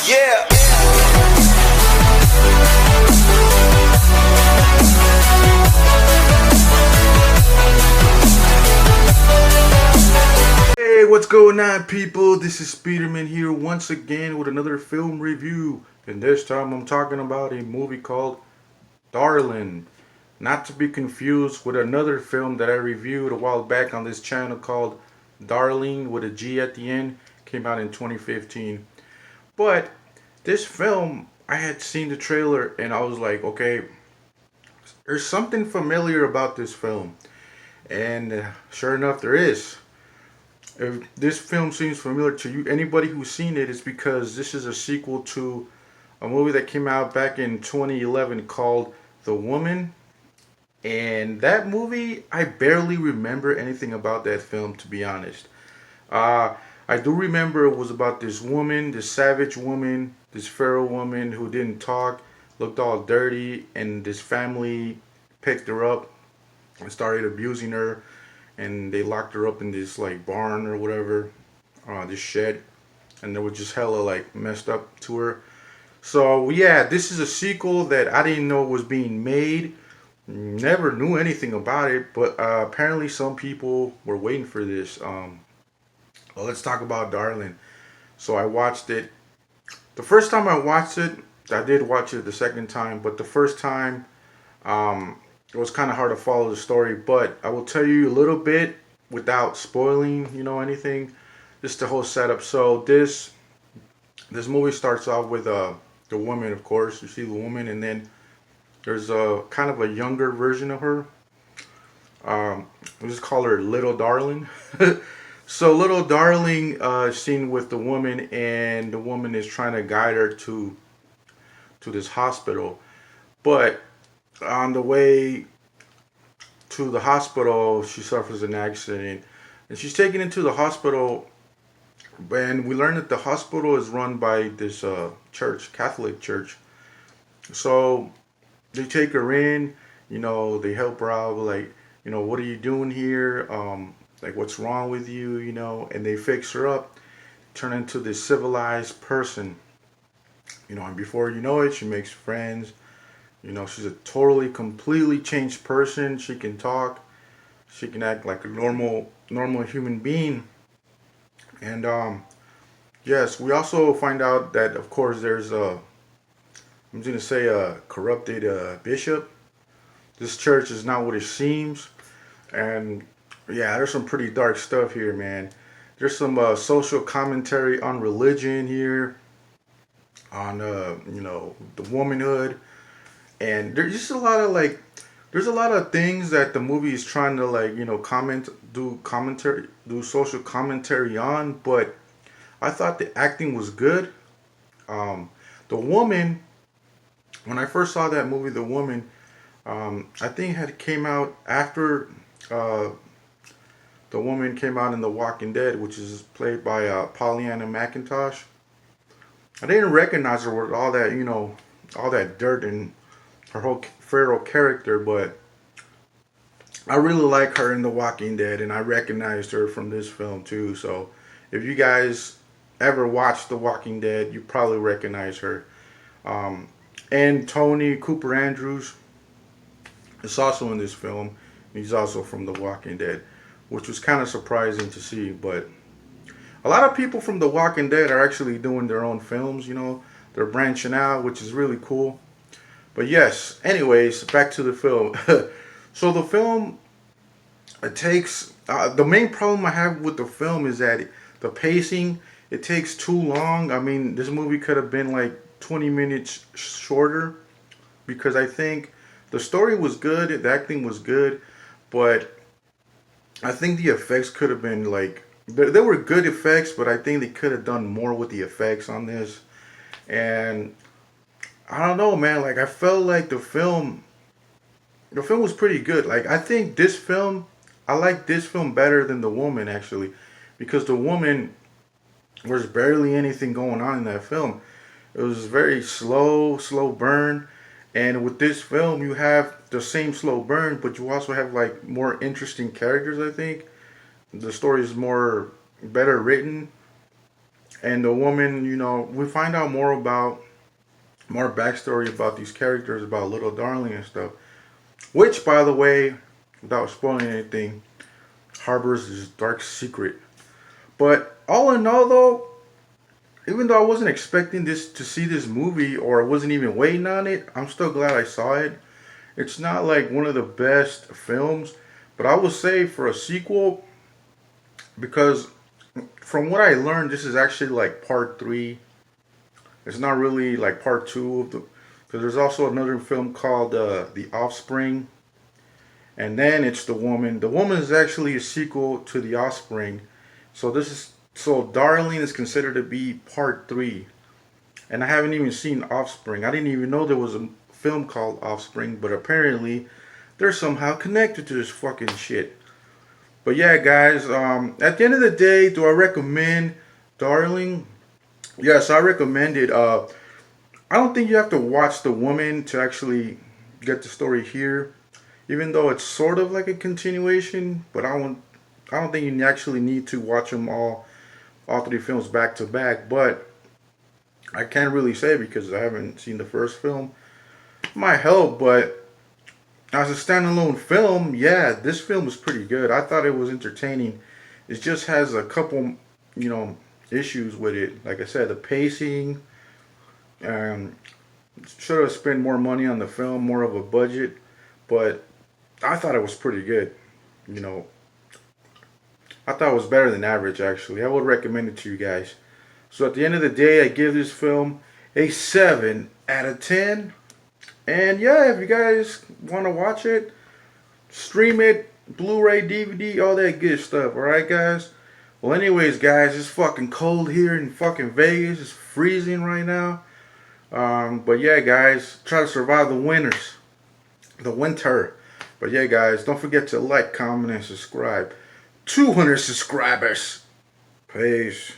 Yeah. Hey, what's going on, people? This is Speederman here once again with another film review. And this time I'm talking about a movie called Darlin. Not to be confused with another film that I reviewed a while back on this channel called Darlin with a G at the end. Came out in 2015. But this film, I had seen the trailer and I was like, okay, there's something familiar about this film. And sure enough, there is. If this film seems familiar to you, anybody who's seen it, it's because this is a sequel to a movie that came out back in 2011 called The Woman. And that movie, I barely remember anything about that film, to be honest. Uh, I do remember it was about this woman, this savage woman, this feral woman who didn't talk, looked all dirty, and this family picked her up and started abusing her, and they locked her up in this like barn or whatever, this shed, and they were just hella like messed up to her. So yeah, this is a sequel that I didn't know was being made. Never knew anything about it, but apparently some people were waiting for this. Well, let's talk about Darlin. So I watched it. The first time I watched it, I did watch it the second time, but the first time, it was kind of hard to follow the story. But I will tell you a little bit without spoiling, anything. Just the whole setup. So this movie starts off with the woman, of course. You see the woman, and then there's a kind of a younger version of her. We just call her Little Darling. So Little Darling seen with the woman, and the woman is trying to guide her to this hospital. But on the way to the hospital, she suffers an accident, and she's taken into the hospital. And we learn that the hospital is run by this church, Catholic church. So they take her in, they help her out, like, what are you doing here? Like, what's wrong with you, and they fix her up, turn into this civilized person, and before you know it, she makes friends. She's a totally, completely changed person. She can talk, she can act like a normal human being. And yes, we also find out that, of course, there's I'm going to say a corrupted bishop. This church is not what it seems. And yeah, there's some pretty dark stuff here, man. There's some social commentary on religion here, on the womanhood, and there's just a lot of there's a lot of things that the movie is trying to do social commentary on. But I thought the acting was good. The woman, when I first saw that movie, The Woman, I think it had came out after The Woman came out in The Walking Dead, which is played by Pollyanna McIntosh. I didn't recognize her with all that dirt and her whole feral character, but I really like her in The Walking Dead, and I recognized her from this film too. So if you guys ever watched The Walking Dead, you probably recognize her. And Tony Cooper Andrews is also in this film. He's also from The Walking Dead, which was kind of surprising to see. But a lot of people from The Walking Dead are actually doing their own films. They're branching out, which is really cool. But yes, anyways, back to the film. So the film, it takes, the main problem I have with the film is that the pacing, it takes too long. I mean, this movie could have been like 20 minutes shorter, because I think the story was good, the acting was good, but I think the effects could have been like, there were good effects, but I think they could have done more with the effects on this. And I don't know, man. Like, I felt like the film was pretty good. Like, I think I like this film better than The Woman, actually, because The Woman, there's barely anything going on in that film. It was very slow burn. And with this film, you have the same slow burn, but you also have like more interesting characters, I think. The story is better written. And the woman, we find out more backstory about these characters, about little Darling and stuff. Which, by the way, without spoiling anything, harbors this dark secret. But all in all, though, even though I wasn't expecting this to see this movie, or I wasn't even waiting on it, I'm still glad I saw it. It's not like one of the best films, but I will say for a sequel, because from what I learned, this is actually like part three. It's not really like part two of the. Because there's also another film called The Offspring, and then it's The Woman. The Woman is actually a sequel to The Offspring, so Darling is considered to be part three, and I haven't even seen Offspring. I didn't even know there was a film called Offspring, but apparently they're somehow connected to this fucking shit. But yeah, guys, at the end of the day, do I recommend Darling? Yes, I recommend it. I don't think you have to watch The Woman to actually get the story here, even though it's sort of like a continuation. But I don't think you actually need to watch them all three films back to back. But I can't really say because I haven't seen the first film. Might help, but as a standalone film, yeah, this film is pretty good. I thought it was entertaining. It just has a couple, you know, issues with it. Like I said, the pacing. Should have spent more money on the film, more of a budget, but I thought it was pretty good. You know, I thought it was better than average actually. I would recommend it to you guys. So at the end of the day, I give this film a 7 out of 10. And yeah, if you guys want to watch it, stream it, Blu-ray, DVD, all that good stuff. All right, guys. Well, anyways, guys, it's fucking cold here in fucking Vegas. It's freezing right now. But yeah, guys, try to survive the winter. But yeah, guys, don't forget to like, comment, and subscribe. 200 subscribers. Peace.